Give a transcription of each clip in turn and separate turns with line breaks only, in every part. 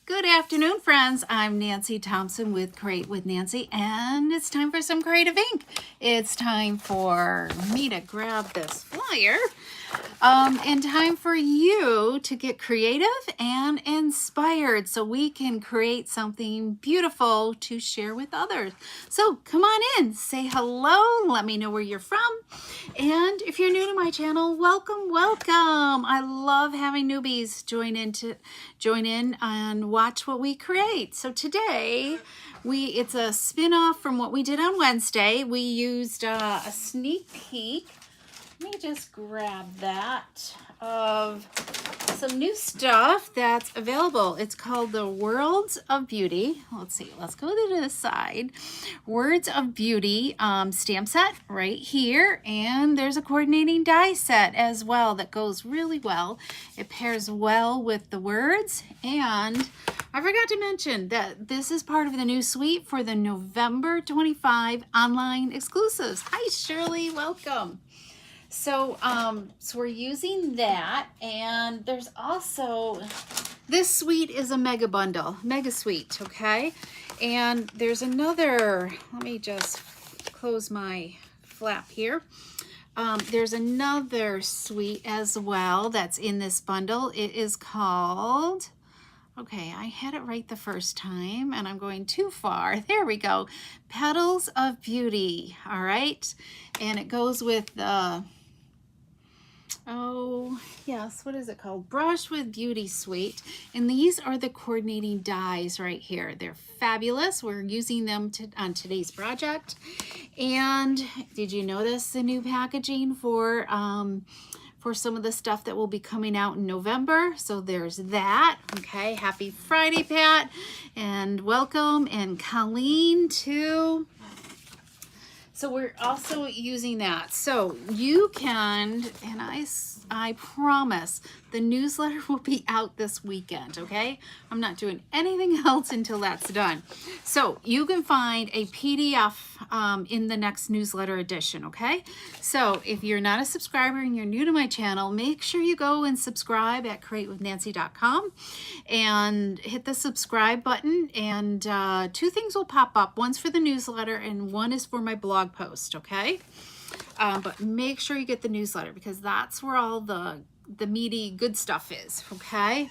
Good afternoon, friends. I'm Nancy Thompson with Create with Nancy, and it's time for some creative ink. It's time for me to grab this flyer, and time for you to get creative and inspired so we can create something beautiful to share with others. So come on in, say hello, let me know where you're from. And if you're new to my channel, welcome, welcome. I love having newbies join in and watch what we create. So today, it's a spin-off from what we did on Wednesday. We used a sneak peek. Let me just grab that of some new stuff that's available. It's called the Worlds of Beauty. Let's see, let's go to the side. Words of Beauty stamp set right here. And there's a coordinating die set as well that goes really well. It pairs well with the words. And I forgot to mention that this is part of the new suite for the November 25 online exclusives. Hi, Shirley, welcome. So we're using that, and there's also, this suite is a mega bundle, mega suite, okay? And there's another, let me just close my flap here. There's another suite as well that's in this bundle. It is called, okay, I had it right the first time and I'm going too far. There we go. Petals of Beauty, all right? And it goes with the, oh yes, what is it called? Brush with Beauty Suite. And these are the coordinating dies right here. They're fabulous. We're using them on today's project. And did you notice the new packaging for some of the stuff that will be coming out in November? So there's that. Okay, happy Friday, Pat, and welcome, and Colleen too. So we're also using that. So you can, and I promise the newsletter will be out this weekend, okay? I'm not doing anything else until that's done. So you can find a PDF in the next newsletter edition, okay? So if you're not a subscriber and you're new to my channel, make sure you go and subscribe at createwithnancy.com and hit the subscribe button, and two things will pop up. One's for the newsletter and one is for my blog post, okay? But make sure you get the newsletter because that's where all the meaty good stuff is, okay?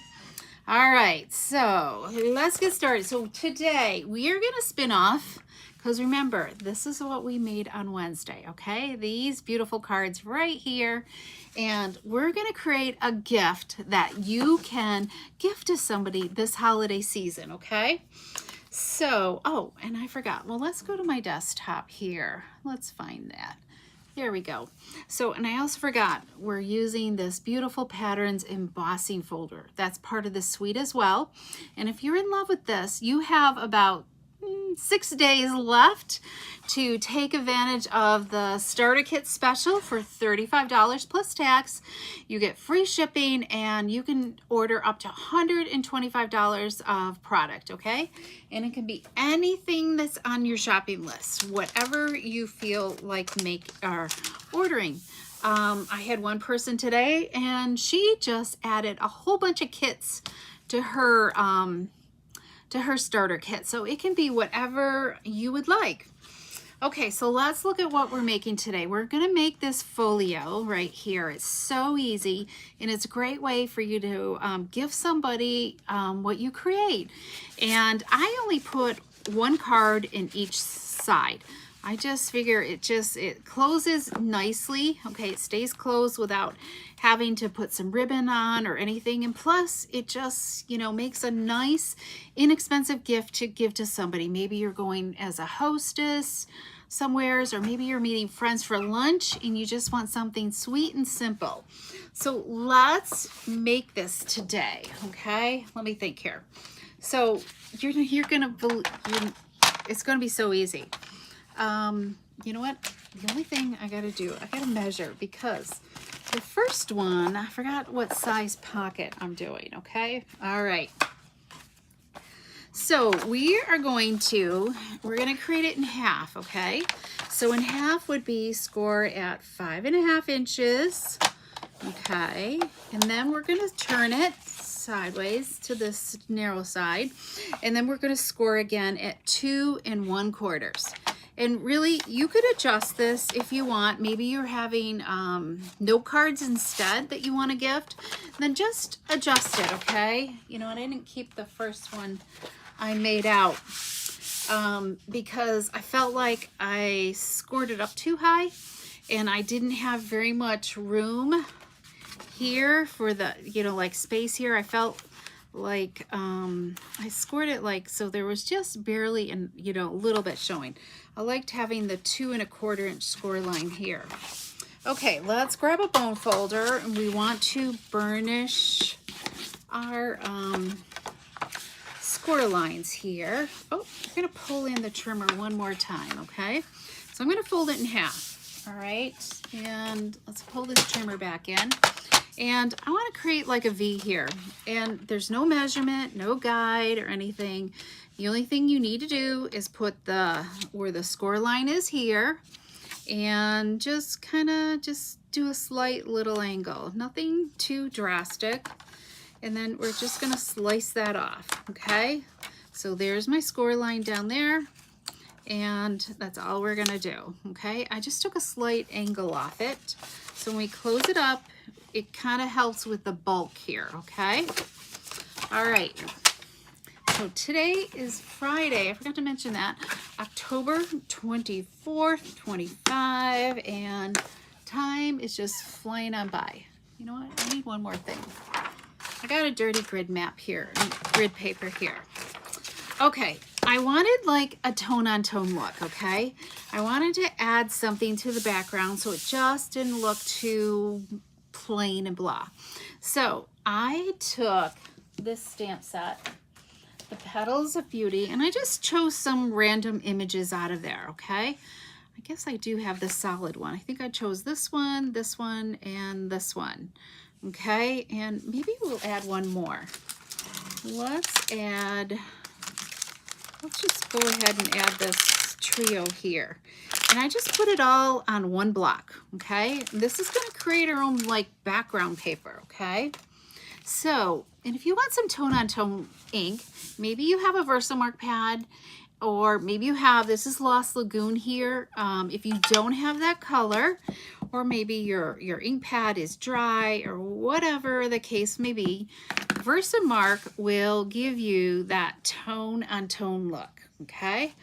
All right, so let's get started. So today we are gonna spin off, because remember, this is what we made on Wednesday, okay? These beautiful cards right here. And we're gonna create a gift that you can gift to somebody this holiday season, okay? So, oh, and I forgot. Well, let's go to my desktop here. Let's find that. There we go. So, and I also forgot, we're using this beautiful patterns embossing folder. That's part of the suite as well. And if you're in love with this, you have about 6 days left to take advantage of the starter kit special for $35 plus tax. You get free shipping and you can order up to $125 of product, okay? And it can be anything that's on your shopping list, whatever you feel like ordering. I had one person today and she just added a whole bunch of kits to her starter kit. So it can be whatever you would like. Okay, so let's look at what we're making today. We're gonna make this folio right here. It's so easy, and it's a great way for you to give somebody what you create. And I only put one card in each side. I just figure it closes nicely. Okay, it stays closed without having to put some ribbon on or anything. And plus it just, makes a nice, inexpensive gift to give to somebody. Maybe you're going as a hostess somewheres, or maybe you're meeting friends for lunch and you just want something sweet and simple. So let's make this today, okay? Let me think here. So it's gonna be so easy. You know what? The only thing I gotta do, I gotta measure, because the first one, I forgot what size pocket I'm doing, okay? All right. So we're gonna create it in half, okay? So in half would be score at 5.5 inches, okay? And then we're gonna turn it sideways to this narrow side. And then we're going to score again at 2 1/4. And really, you could adjust this if you want. Maybe you're having note cards instead that you want to gift. Then just adjust it, okay? You know, and I didn't keep the first one I made out because I felt like I scored it up too high and I didn't have very much room here for the, you know, like space here. I felt like I scored it like, so there was just barely, and you know, a little bit showing. I liked having the 2 1/4 inch score line here. Okay, let's grab a bone folder, and we want to burnish our score lines here. Oh, I'm gonna pull in the trimmer one more time, okay? So I'm gonna fold it in half, all right? And let's pull this trimmer back in. And I want to create like a V here, and there's no measurement, no guide or anything. The only thing you need to do is put where the score line is here, and just kind of just do a slight little angle, nothing too drastic. And then we're just going to slice that off, okay? So there's my score line down there, and that's all we're going to do, okay? I just took a slight angle off it. So when we close it up, it kind of helps with the bulk here, okay? All right. So today is Friday. I forgot to mention that. October 24th, 25, and time is just flying on by. You know what? I need one more thing. I got a dirty grid map here, grid paper here. Okay, I wanted like a tone-on-tone look, okay? I wanted to add something to the background so it just didn't look too plain and blah. So I took this stamp set, the Petals of Beauty, and I just chose some random images out of there, okay? I guess I do have the solid one. I think I chose this one, and this one, okay? And maybe we'll add one more. Let's just go ahead and add this trio here. And I just put it all on one block, okay? This is gonna create our own like background paper, okay? So, and if you want some tone-on-tone ink, maybe you have a Versamark pad, or maybe you have, this is Lost Lagoon here. If you don't have that color, or maybe your ink pad is dry, or whatever the case may be, Versamark will give you that tone-on-tone look, okay?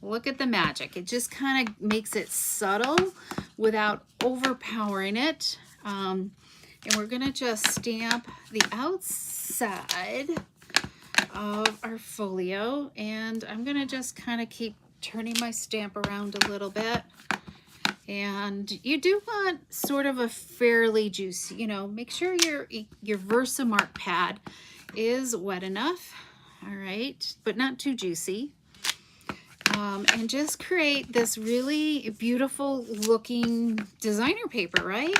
Look at the magic. It just kind of makes it subtle without overpowering it. And we're gonna just stamp the outside of our folio, and I'm gonna just kind of keep turning my stamp around a little bit. And you do want sort of a fairly juicy, you know, make sure your Versamark pad is wet enough, all right, but not too juicy. And just create this really beautiful looking designer paper, right?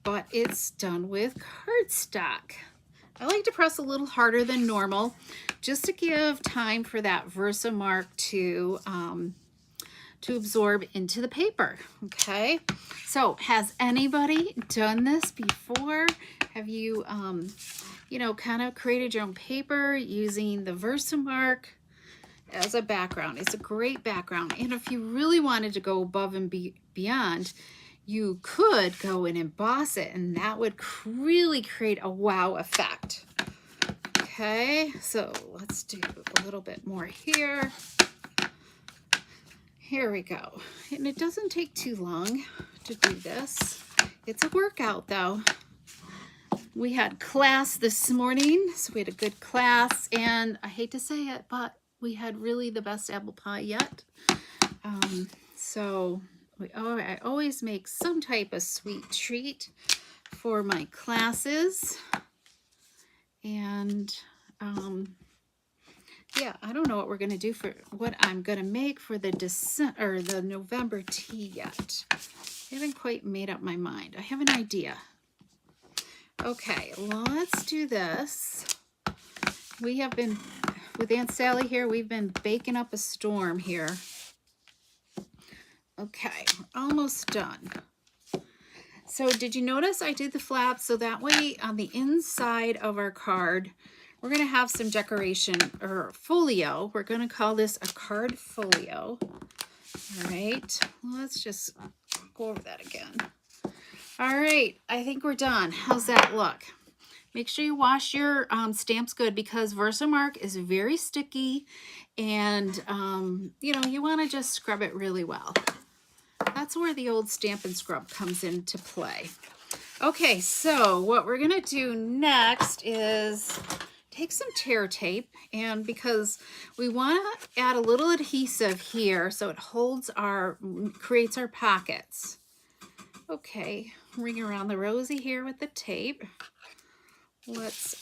But it's done with cardstock. I like to press a little harder than normal just to give time for that Versamark to absorb into the paper, okay? So has anybody done this before? Have you, you know, kind of created your own paper using the Versamark as a background? It's a great background. And if you really wanted to go above and beyond, you could go and emboss it, and that would really create a wow effect. Okay, so let's do a little bit more here. Here we go. And it doesn't take too long to do this. It's a workout though. We had class this morning, so we had a good class, and I hate to say it, but we had really the best apple pie yet. I always make some type of sweet treat for my classes. And yeah, I don't know what we're going to do for what I'm going to make for the November tea yet. I haven't quite made up my mind. I have an idea. Okay, let's do this. We have been, with Aunt Sally here, we've been baking up a storm here. Okay, we're almost done. So did you notice I did the flaps so that way on the inside of our card, we're going to have some decoration or folio. We're going to call this a card folio. All right, let's just go over that again. All right, I think we're done. How's that look? Make sure you wash your stamps good because Versamark is very sticky and, you know, you want to just scrub it really well. That's where the old Stampin' Scrub comes into play. Okay, so what we're going to do next is take some tear tape, and because we want to add a little adhesive here so it holds our, creates our pockets. Okay, ring around the rosy here with the tape. Let's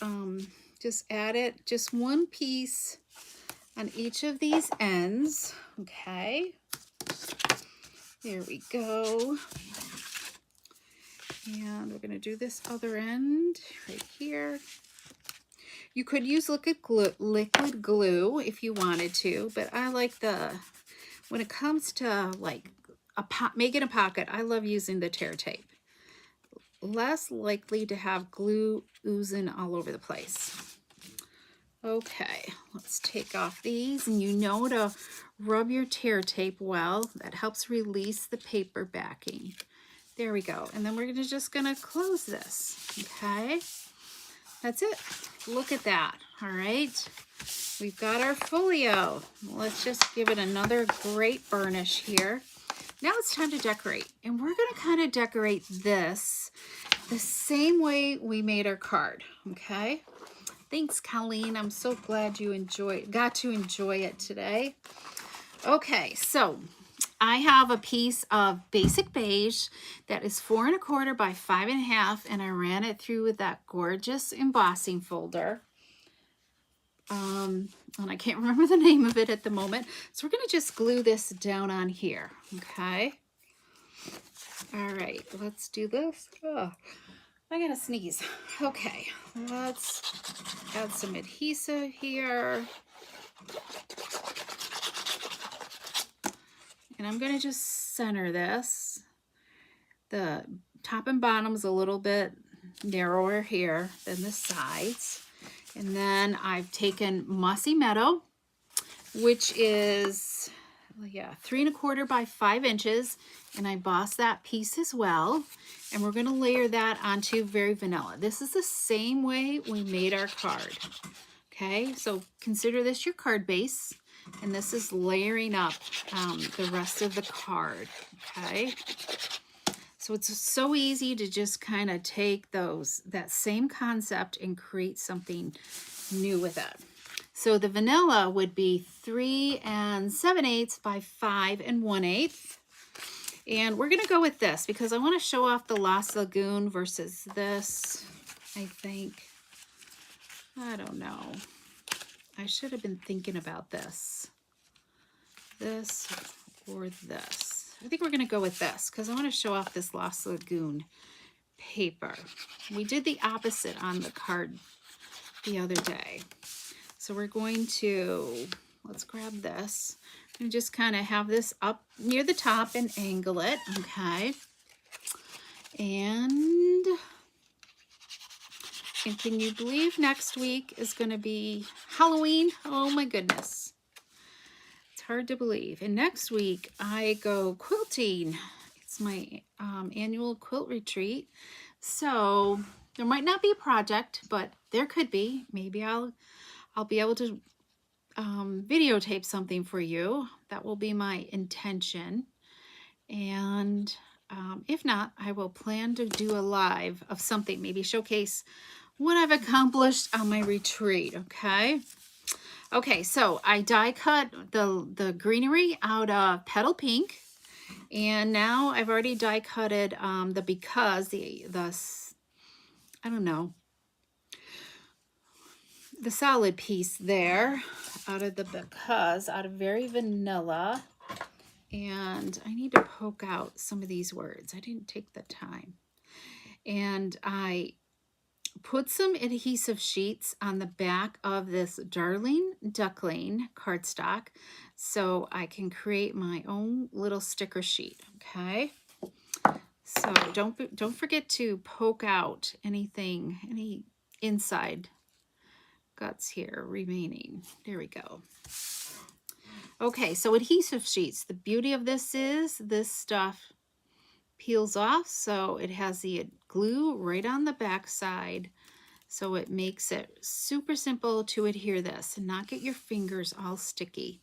just add it, just one piece on each of these ends. Okay, there we go. And we're going to do this other end right here. You could use liquid glue if you wanted to, but I like when it comes to like making a pocket, I love using the tear tape. Less likely to have glue oozing all over the place. Okay, let's take off these, and you know to rub your tear tape well. That helps release the paper backing. There we go. And then we're just gonna close this, okay? That's it. Look at that. All right. We've got our folio. Let's just give it another great burnish here. Now it's time to decorate. And we're going to kind of decorate this the same way we made our card. Okay. Thanks, Colleen. I'm so glad you got to enjoy it today. Okay. So I have a piece of basic beige that is 4 1/4 by 5 1/2, and I ran it through with that gorgeous embossing folder. And I can't remember the name of it at the moment. So we're going to just glue this down on here. Okay. All right, let's do this. Oh, I gotta sneeze. Okay, let's add some adhesive here. And I'm going to just center this. The top and bottom is a little bit narrower here than the sides. And then I've taken Mossy Meadow, which is, yeah, 3 1/4 by 5 inches. And I embossed that piece as well. And we're going to layer that onto Very Vanilla. This is the same way we made our card. Okay, so consider this your card base. And this is layering up the rest of the card, okay? So it's so easy to just kind of take that same concept and create something new with it. So the vanilla would be 3 7/8 by 5 1/8. And we're going to go with this because I want to show off the Lost Lagoon versus this, I think. I don't know. I should have been thinking about this or this. I think we're going to go with this because I want to show off this Lost Lagoon paper. We did the opposite on the card the other day. So we're going to, let's grab this and just kind of have this up near the top and angle it, okay? And can you believe next week is going to be Halloween? Oh my goodness. It's hard to believe. And next week I go quilting. It's my annual quilt retreat. So there might not be a project, but there could be. Maybe I'll be able to videotape something for you. That will be my intention. And if not, I will plan to do a live of something, maybe showcase what I've accomplished on my retreat, okay? Okay, so I die cut the greenery out of Petal Pink, and now I've already die cutted the I don't know, the solid piece there out of out of Very Vanilla. And I need to poke out some of these words. I didn't take the time. And I put some adhesive sheets on the back of this Darling Duckling cardstock so I can create my own little sticker sheet, okay? So don't forget to poke out anything, any inside guts here remaining. There we go. Okay, so adhesive sheets. The beauty of this is this stuff peels off, so it has the glue right on the back side. So it makes it super simple to adhere this and not get your fingers all sticky.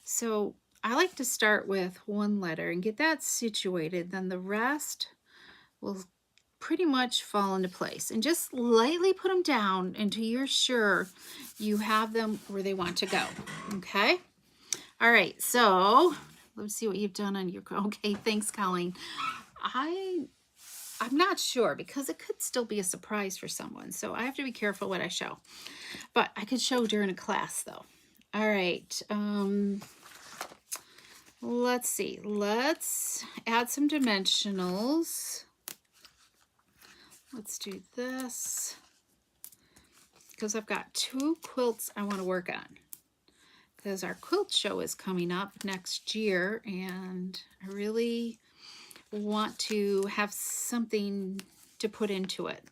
So I like to start with one letter and get that situated. Then the rest will pretty much fall into place. And just lightly put them down until you're sure you have them where they want to go. Okay? All right, so let's see what you've done on your... Okay, thanks, Colleen. I'm not sure because it could still be a surprise for someone. So I have to be careful what I show. But I could show during a class though. All right. Let's see. Let's add some dimensionals. Let's do this. Because I've got 2 quilts I want to work on. Because our quilt show is coming up next year. And I really want to have something to put into it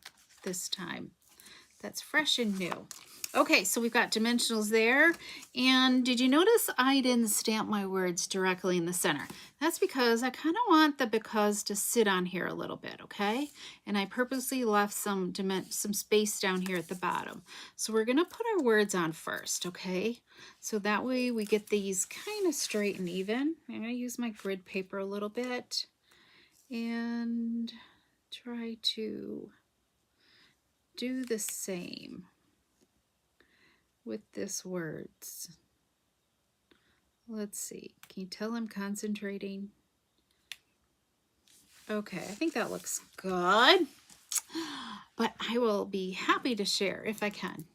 this time that's fresh and new. Okay, so we've got dimensionals there. And did you notice I didn't stamp my words directly in the center? That's because I kind of want the because to sit on here a little bit, okay? And I purposely left some space down here at the bottom. So we're going to put our words on first, okay? So that way we get these kind of straight and even. I'm going to use my grid paper a little bit and try to do the same with this words. Let's see. Can you tell I'm concentrating? Okay, I think that looks good. But I will be happy to share if I can.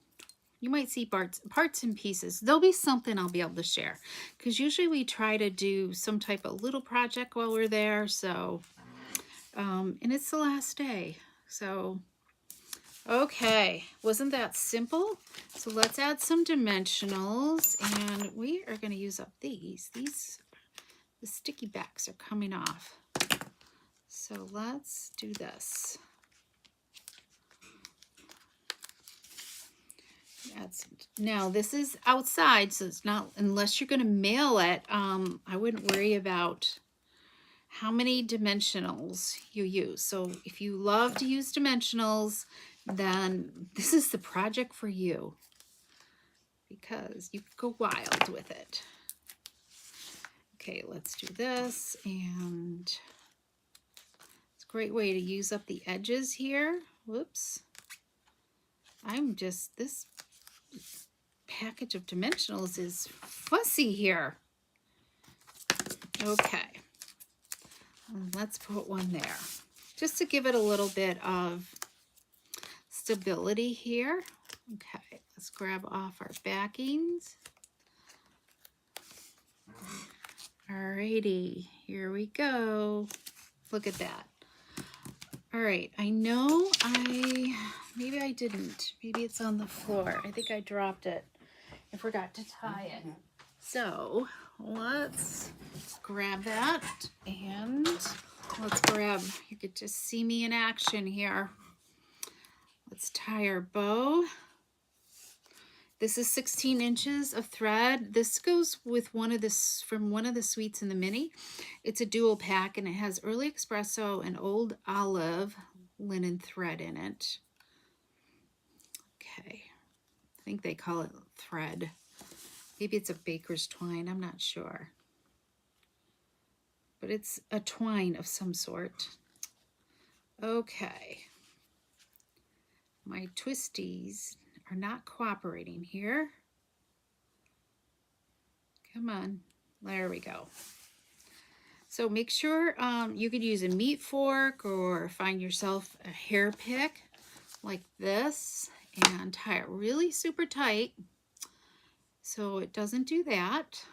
You might see parts and pieces. There'll be something I'll be able to share. Because usually we try to do some type of little project while we're there. So, and it's the last day. So, okay. Wasn't that simple? So let's add some dimensionals. And we are going to use up these. The sticky backs are coming off. So let's do this. Now this is outside, so it's not, unless you're going to mail it, I wouldn't worry about how many dimensionals you use. So if you love to use dimensionals, then this is the project for you because you could go wild with it. Okay, let's do this, and it's a great way to use up the edges here. Whoops. This package of dimensionals is fussy here. Okay, let's put one there just to give it a little bit of stability here. Okay, let's grab off our backings. Alrighty, here we go. Look at that. All right, I know maybe I didn't. Maybe it's on the floor. I think I dropped it. I forgot to tie it. So let's grab that and let's grab, you get to see me in action here. Let's tie our bow. This is 16 inches of thread. This goes with from one of the suites in the mini. It's a dual pack and it has early espresso and old olive linen thread in it. Okay, I think they call it thread. Maybe it's a baker's twine, I'm not sure. But it's a twine of some sort. Okay. My twisties are not cooperating here. Come on, there we go. So make sure you could use a meat fork or find yourself a hair pick like this and tie it really super tight so it doesn't do that.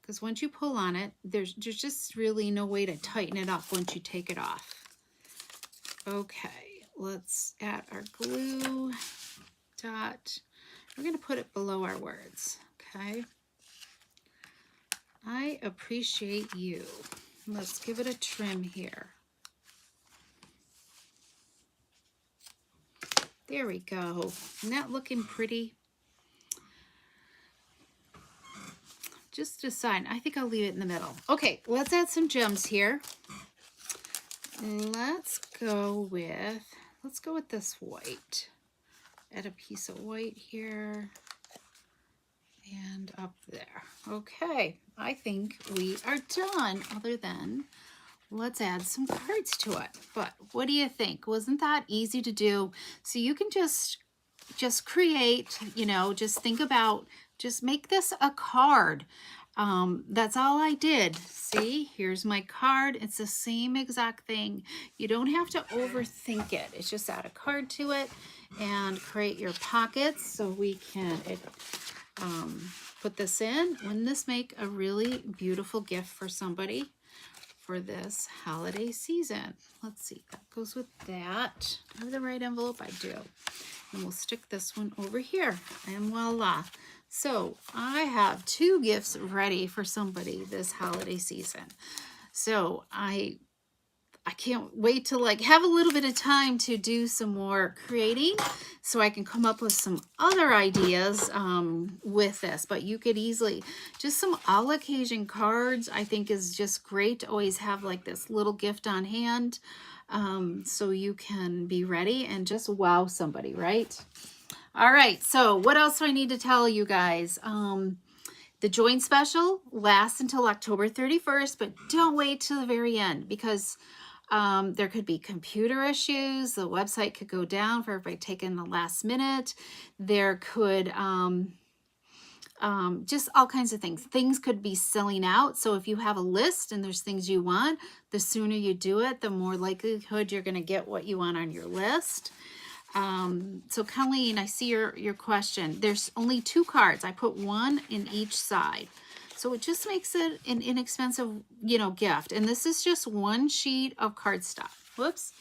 Because once you pull on it, there's just really no way to tighten it up once you take it off. Okay, let's add our glue dot. We're going to put it below our words, okay? I appreciate you. Let's give it a trim here. There we go. Isn't that looking pretty? Just decide. I think I'll leave it in the middle. Okay, let's add some gems here. Let's go with this white. Add a piece of white here and up there. Okay, I think we are done, other than let's add some cards to it. But what do you think? Wasn't that easy to do? So you can just create, you know, just think about, just make this a card. That's all I did. See, here's my card. It's the same exact thing. You don't have to overthink it. It's just add a card to it and create your pockets so we can put this in. Wouldn't this make a really beautiful gift for somebody for this holiday season? Let's see, that goes with that. Do I have the right envelope? I do. And we'll stick this one over here, and voila. So I have 2 gifts ready for somebody this holiday season. So I can't wait to like have a little bit of time to do some more creating so I can come up with some other ideas with this. But you could easily, just some all occasion cards I think is just great to always have like this little gift on hand, so you can be ready and just wow somebody, right? All right, so what else do I need to tell you guys? The join special lasts until October 31st, but don't wait till the very end, because there could be computer issues. The website could go down for everybody taking the last minute. There could just all kinds of things. Things could be selling out. So if you have a list and there's things you want, the sooner you do it, the more likelihood you're going to get what you want on your list. So Colleen, I see your question. There's only 2 cards. I put 1 in each side. So it just makes it an inexpensive, you know, gift. And this is just 1 sheet of cardstock. Whoops.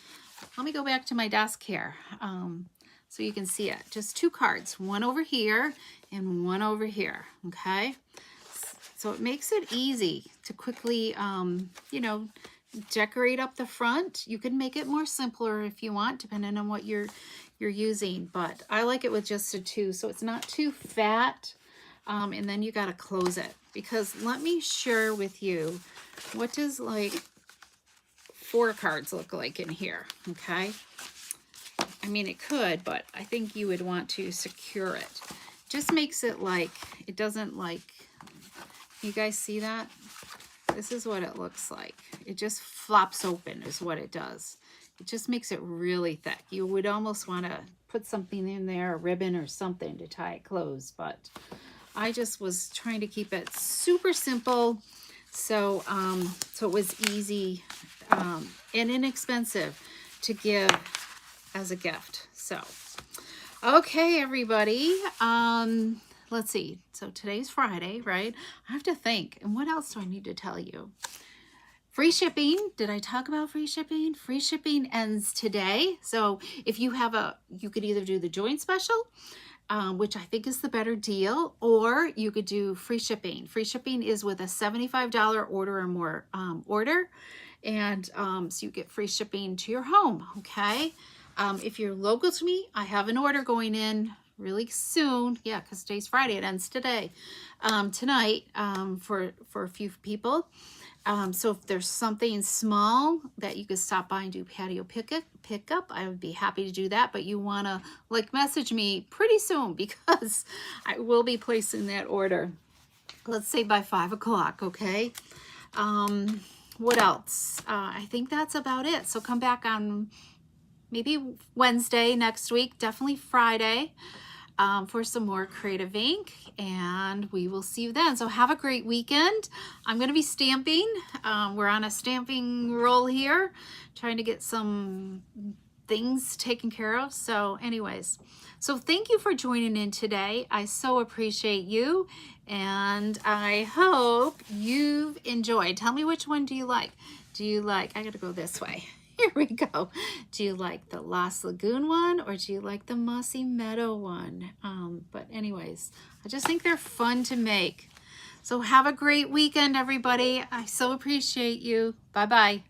Let me go back to my desk here. So you can see it. Just 2 cards. 1 over here and 1 over here. Okay. So it makes it easy to quickly, you know, decorate up the front. You can make it more simpler if you want, depending on what you're using. But I like it with just a 2, so it's not too fat. And then you got to close it, because let me share with you, what does like 4 cards look like in here? Okay. I mean, it could, but I think you would want to secure it. Just makes it like, it doesn't like, you guys see that? This is what it looks like. It just flops open is what it does. It just makes it really thick. You would almost want to put something in there, a ribbon or something to tie it closed, but I just was trying to keep it super simple. So, so it was easy and inexpensive to give as a gift. So, okay, everybody. Let's see. So today's Friday, right? I have to think. And what else do I need to tell you? Free shipping. Did I talk about free shipping? Free shipping ends today. So if you have you could either do the joint special, which I think is the better deal, or you could do free shipping. Free shipping is with a $75 order or more order. And so you get free shipping to your home. Okay. If you're local to me, I have an order going in really soon. Yeah, because today's Friday. It ends today. Tonight for a few people. So if there's something small that you could stop by and do patio pickup, I would be happy to do that. But you want to like message me pretty soon, because I will be placing that order. Let's say by 5 o'clock. Okay. What else? I think that's about it. So come back on maybe Wednesday next week, definitely Friday, for some more Creative Ink, and we will see you then. So have a great weekend. I'm going to be stamping. We're on a stamping roll here, trying to get some things taken care of. So anyways, so thank you for joining in today. I so appreciate you, and I hope you've enjoyed. Tell me, which one do you like? I got to go this way. Here we go. Do you like the Lost Lagoon one, or do you like the Mossy Meadow one? But anyways, I just think they're fun to make. So have a great weekend, everybody. I so appreciate you. Bye-bye.